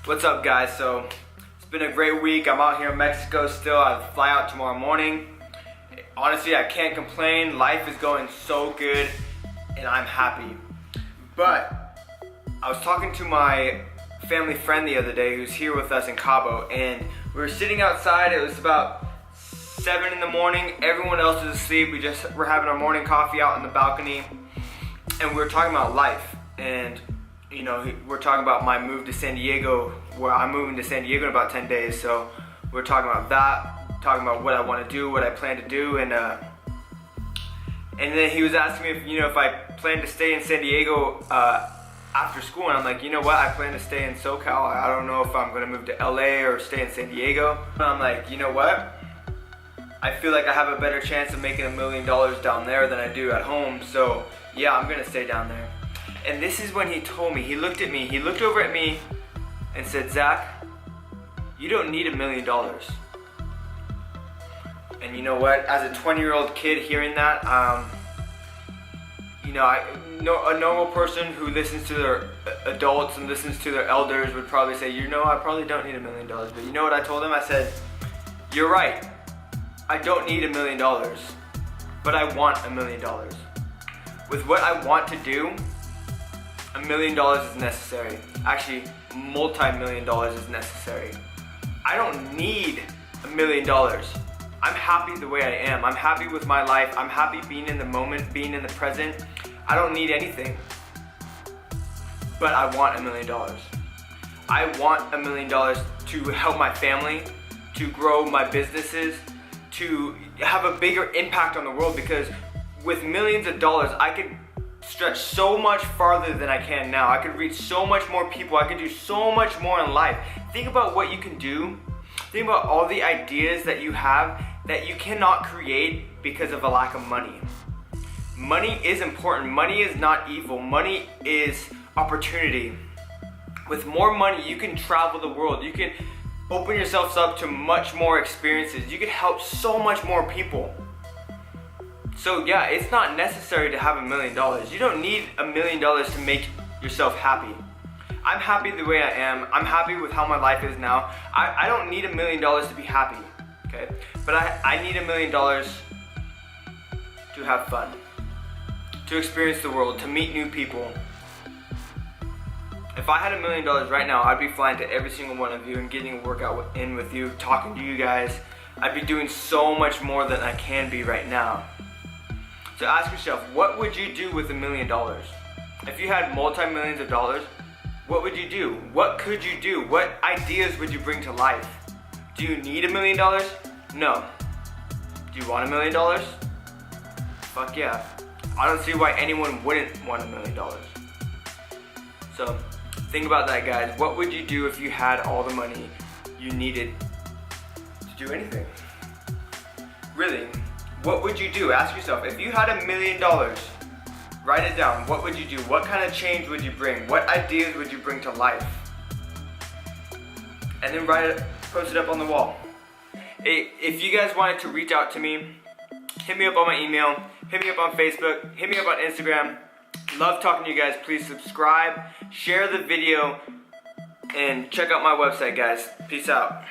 What's up, guys? So it's been a great week. I'm out here in Mexico still. I fly out tomorrow morning. Honestly, I can't complain. Life is going so good and I'm happy. But I was talking to my family friend the other day who's here with us in Cabo, and we were sitting outside. It was about 7 in the morning. Everyone else is asleep. We're having our morning coffee out on the balcony, and we were talking about life. And you know, we're talking about my move to San Diego, where I'm moving to San Diego in about 10 days. So we're talking about that, talking about what I want to do, what I plan to do, and then he was asking me if I plan to stay in San Diego after school, and I'm like, you know what, I plan to stay in SoCal. I don't know if I'm gonna move to LA or stay in San Diego. And I'm like, you know what, I feel like I have a better chance of making $1 million down there than I do at home. So yeah, I'm gonna stay down there. And this is when he told me, he looked over at me and said, Zach, you don't need $1 million. And you know what, as a 20-year-old kid hearing that, a normal person who listens to their adults and listens to their elders would probably say, I probably don't need $1 million. But you know what I told him? I said, you're right, I don't need $1 million, but I want $1 million. With what I want to do, $1 million is necessary. Actually, multi-million dollars is necessary. I don't need $1 million. I'm happy the way I am. I'm happy with my life. I'm happy being in the moment, being in the present. I don't need anything. But I want $1 million. I want $1 million to help my family, to grow my businesses, to have a bigger impact on the world, because with millions of dollars, I could stretch so much farther than I can now. I could reach so much more people. I could do so much more in life. Think about what you can do. Think about all the ideas that you have that you cannot create because of a lack of money. Money is important. Money is not evil. Money is opportunity. With more money, you can travel the world. You can open yourselves up to much more experiences. You can help so much more people. So yeah, it's not necessary to have $1 million. You don't need $1 million to make yourself happy. I'm happy the way I am. I'm happy with how my life is now. I don't need $1 million to be happy, okay? But I need $1 million to have fun, to experience the world, to meet new people. If I had $1 million right now, I'd be flying to every single one of you and getting a workout in with you, talking to you guys. I'd be doing so much more than I can be right now. So ask yourself, what would you do with $1 million? If you had multi-millions of dollars, what would you do? What could you do? What ideas would you bring to life? Do you need $1 million? No. Do you want $1 million? Fuck yeah. I don't see why anyone wouldn't want $1 million. So think about that, guys. What would you do if you had all the money you needed to do anything? Really? What would you do? Ask yourself, if you had $1 million, write it down. What would you do? What kind of change would you bring? What ideas would you bring to life? And then write it, post it up on the wall. Hey, if you guys wanted to reach out to me, hit me up on my email, hit me up on Facebook, hit me up on Instagram. Love talking to you guys. Please subscribe, share the video, and check out my website, guys. Peace out.